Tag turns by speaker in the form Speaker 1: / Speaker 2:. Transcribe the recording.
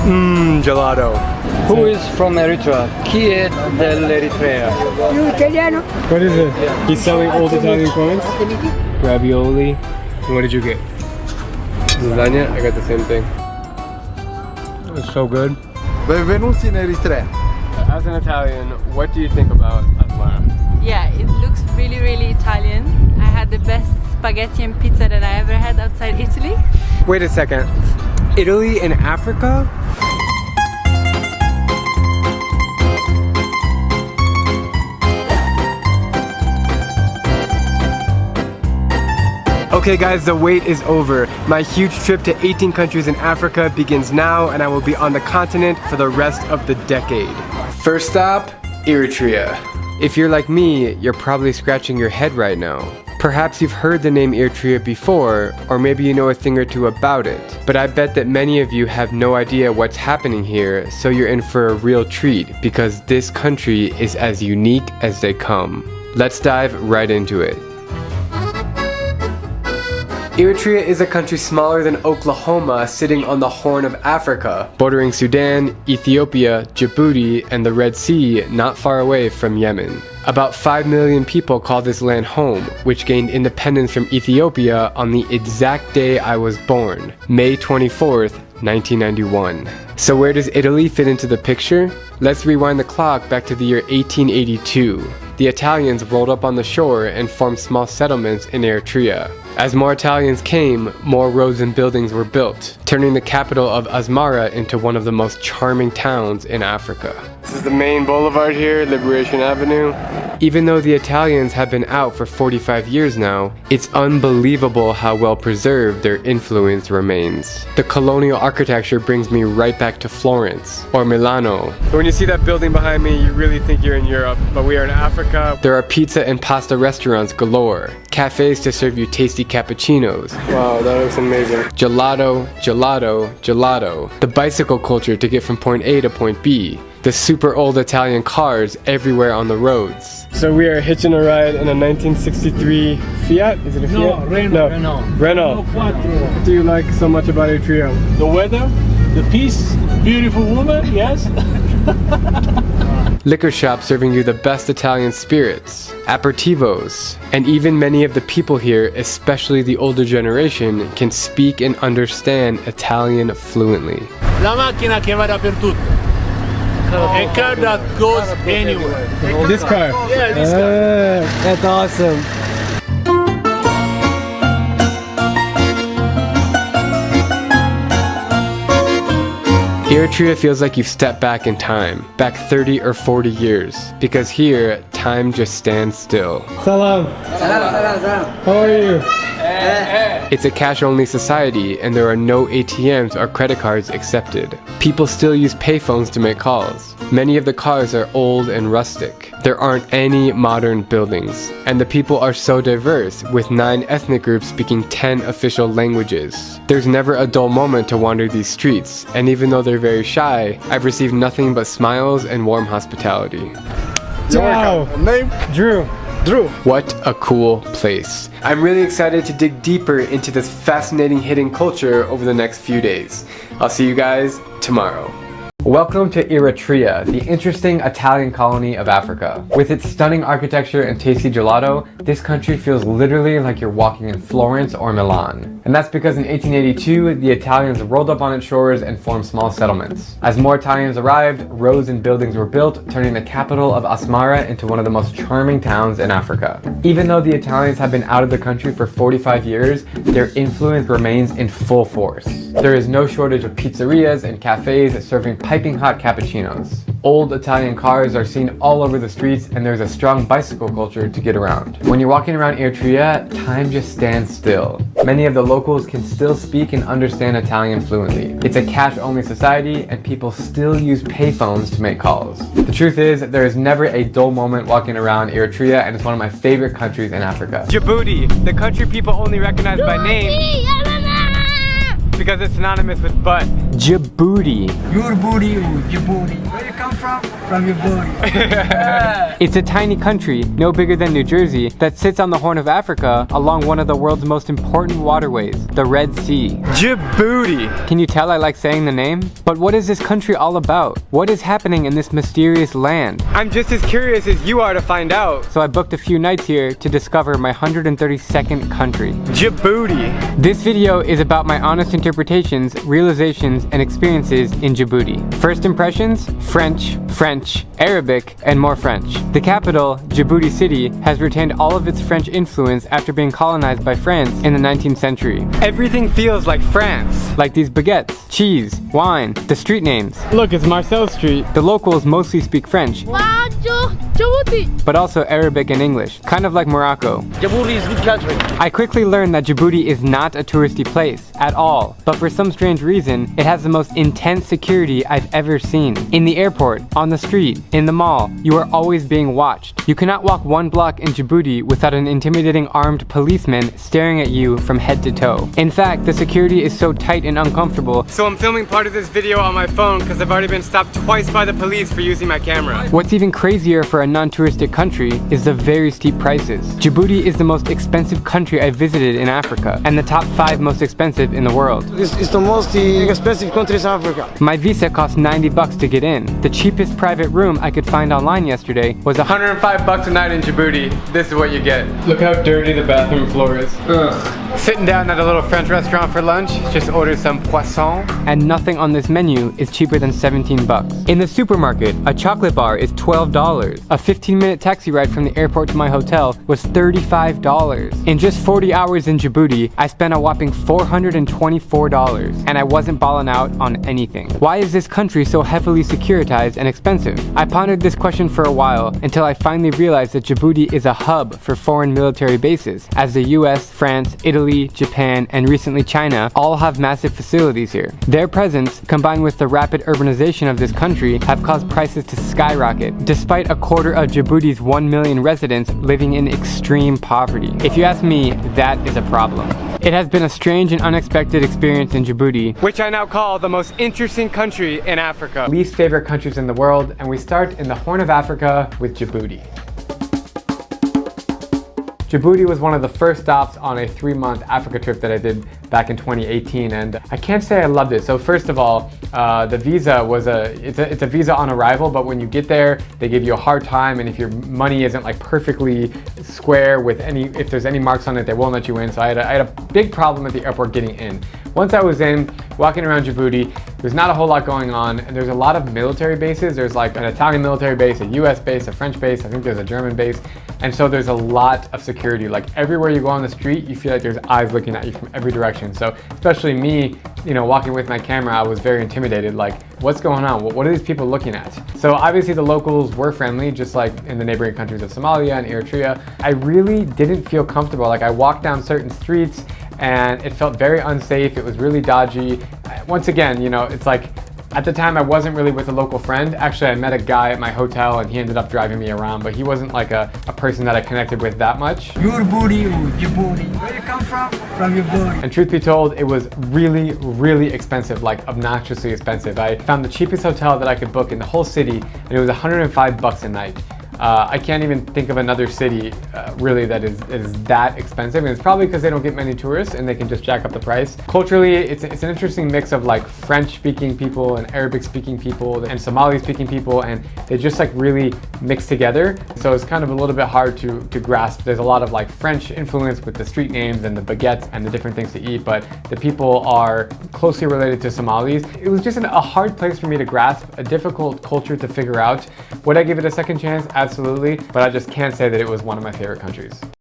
Speaker 1: Gelato.
Speaker 2: Who is from Eritrea? Chi è dell'Eritrea?
Speaker 3: Italiano.
Speaker 1: What is it? He's selling old Italian coins? Ravioli. What did you get? Lasagna? I got the same thing. It's so good.
Speaker 4: Benvenuti in Eritrea.
Speaker 1: As an Italian, what do you think about Asmara?
Speaker 5: Yeah, it looks really, really Italian. I had the best spaghetti and pizza that I ever had outside Italy.
Speaker 1: Wait a second. Italy in Africa? Okay guys, the wait is over. My huge trip to 18 countries in Africa begins now, and I will be on the continent for the rest of the decade. First stop, Eritrea. If you're like me, you're probably scratching your head right now. Perhaps you've heard the name Eritrea before, or maybe you know a thing or two about it. But I bet that many of you have no idea what's happening here, so you're in for a real treat, because this country is as unique as they come. Let's dive right into it. Eritrea is a country smaller than Oklahoma, sitting on the Horn of Africa, bordering Sudan, Ethiopia, Djibouti, and the Red Sea, not far away from Yemen. About 5 million people call this land home, which gained independence from Ethiopia on the exact day I was born, May 24th, 1991. So where does Italy fit into the picture? Let's rewind the clock back to the year 1882. The Italians rolled up on the shore and formed small settlements in Eritrea. As more Italians came, more roads and buildings were built, turning the capital of Asmara into one of the most charming towns in Africa. This is the main boulevard here, Liberation Avenue. Even though the Italians have been out for 45 years now, it's unbelievable how well preserved their influence remains. The colonial architecture brings me right back to Florence, or Milano. When you see that building behind me, you really think you're in Europe, but we are in Africa. There are pizza and pasta restaurants galore, cafes to serve you tasty cappuccinos. Wow, that looks amazing. Gelato, gelato, gelato. The bicycle culture to get from point A to point B. The super old Italian cars everywhere on the roads. So we are hitching a ride in a 1963 Fiat? Is it a Fiat?
Speaker 6: No, Renault.
Speaker 1: What do you like so much about Eritrea?
Speaker 6: The weather, the peace, beautiful woman, yes.
Speaker 1: Liquor shops serving you the best Italian spirits, aperitivos, and even many of the people here, especially the older generation, can speak and understand Italian fluently.
Speaker 6: La macchina che va dappertutto. A car that goes anywhere.
Speaker 1: This car?
Speaker 6: Yeah, this car.
Speaker 1: That's awesome. Eritrea feels like you've stepped back in time, back 30 or 40 years, because here, time just stands still. Salam. How are you? It's a cash-only society, and there are no ATMs or credit cards accepted. People still use payphones to make calls. Many of the cars are old and rustic. There aren't any modern buildings, and the people are so diverse, with 9 ethnic groups speaking 10 official languages. There's never a dull moment to wander these streets, and even though they're very shy, I've received nothing but smiles and warm hospitality.
Speaker 4: Ciao. Name?
Speaker 1: Drew.
Speaker 4: Drew.
Speaker 1: What a cool place. I'm really excited to dig deeper into this fascinating hidden culture over the next few days. I'll see you guys tomorrow. Welcome to Eritrea, the interesting Italian colony of Africa. With its stunning architecture and tasty gelato, this country feels literally like you're walking in Florence or Milan. And that's because in 1882, the Italians rolled up on its shores and formed small settlements. As more Italians arrived, roads and buildings were built, turning the capital of Asmara into one of the most charming towns in Africa. Even though the Italians have been out of the country for 45 years, their influence remains in full force. There is no shortage of pizzerias and cafes serving piping hot cappuccinos. Old Italian cars are seen all over the streets, and there's a strong bicycle culture to get around. When you're walking around Eritrea, time just stands still. Many of the locals can still speak and understand Italian fluently. It's a cash-only society, and people still use payphones to make calls. The truth is, there is never a dull moment walking around Eritrea, and it's one of my favorite countries in Africa. Djibouti, the country people only recognize by name because it's synonymous with butt. Djibouti.
Speaker 2: Your booty, Djibouti. Where you come from? From your booty.
Speaker 1: It's a tiny country, no bigger than New Jersey, that sits on the Horn of Africa along one of the world's most important waterways, the Red Sea. Djibouti! Can you tell I like saying the name? But what is this country all about? What is happening in this mysterious land? I'm just as curious as you are to find out. So I booked a few nights here to discover my 132nd country. Djibouti! This video is about my honest interpretations, realizations, and experiences in Djibouti. First impressions? French, Arabic, and more French. The capital, Djibouti City, has retained all of its French influence after being colonized by France in the 19th century. Everything feels like France. Like these baguettes, cheese, wine, the street names. Look, it's Marcel Street. The locals mostly speak French, but also Arabic and English, kind of like Morocco.
Speaker 2: Djibouti is a good country.
Speaker 1: I quickly learned that Djibouti is not a touristy place at all, but for some strange reason, it has the most intense security I've ever seen. In the airport, on the street, in the mall, you are always being watched. You cannot walk one block in Djibouti without an intimidating armed policeman staring at you from head to toe. In fact, the security is so tight and uncomfortable. So I'm filming part of this video on my phone because I've already been stopped twice by the police for using my camera. What's even crazier for a non-touristic country is the very steep prices. Djibouti is the most expensive country I've visited in Africa, and the top 5 most expensive in the world.
Speaker 2: It's the most expensive country in Africa.
Speaker 1: My visa cost $90 to get in. The cheapest private room I could find online yesterday was $105 a night in Djibouti. This is what you get. Look how dirty the bathroom floor is. Ugh. Sitting down at a little French restaurant for lunch, just ordered some poisson, and nothing on this menu is cheaper than $17. In the supermarket, a chocolate bar is $12. A 15-minute taxi ride from the airport to my hotel was $35. In just 40 hours in Djibouti, I spent a whopping $424, and I wasn't balling out on anything. Why is this country so heavily securitized and expensive? I pondered this question for a while until I finally realized that Djibouti is a hub for foreign military bases, as the US, France, Italy, Japan, and recently China all have massive facilities here. Their presence, combined with the rapid urbanization of this country, have caused prices to skyrocket, despite a quarter of Djibouti's 1 million residents living in extreme poverty. If you ask me, that is a problem. It has been a strange and unexpected experience in Djibouti, which I now call the most interesting country in Africa. Least favorite countries in the world, and we start in the Horn of Africa with Djibouti. Djibouti was one of the first stops on a 3-month Africa trip that I did back in 2018, and I can't say I loved it. So first of all, the visa was it's a visa on arrival, but when you get there, they give you a hard time, and if your money isn't like perfectly square with if there's any marks on it, they won't let you in. So I had a big problem at the airport getting in. Once I was in, walking around Djibouti, there's not a whole lot going on, and there's a lot of military bases. There's like an Italian military base, a US base, a French base, I think there's a German base, and so there's a lot of security. Like everywhere you go on the street, you feel like there's eyes looking at you from every direction. So especially me, walking with my camera, I was very intimidated, like what's going on? What are these people looking at? So obviously the locals were friendly, just like in the neighboring countries of Somalia and Eritrea. I really didn't feel comfortable. Like I walked down certain streets and it felt very unsafe. It was really dodgy. Once again, it's like at the time I wasn't really with a local friend. Actually, I met a guy at my hotel and he ended up driving me around, but he wasn't like a person that I connected with that much.
Speaker 2: Your booty, Djibouti. Where you come from? From your booty.
Speaker 1: And truth be told, it was really, really expensive, like obnoxiously expensive. I found the cheapest hotel that I could book in the whole city, and it was $105 a night. I can't even think of another city really that is that expensive, and it's probably because they don't get many tourists and they can just jack up the price. Culturally, it's an interesting mix of like French-speaking people and Arabic-speaking people and Somali-speaking people, and they just like really mix together. So it's kind of a little bit hard to grasp. There's a lot of like French influence with the street names and the baguettes and the different things to eat, but the people are closely related to Somalis. It was just a hard place for me to grasp, a difficult culture to figure out. Would I give it a second chance? Absolutely, but I just can't say that it was one of my favorite countries.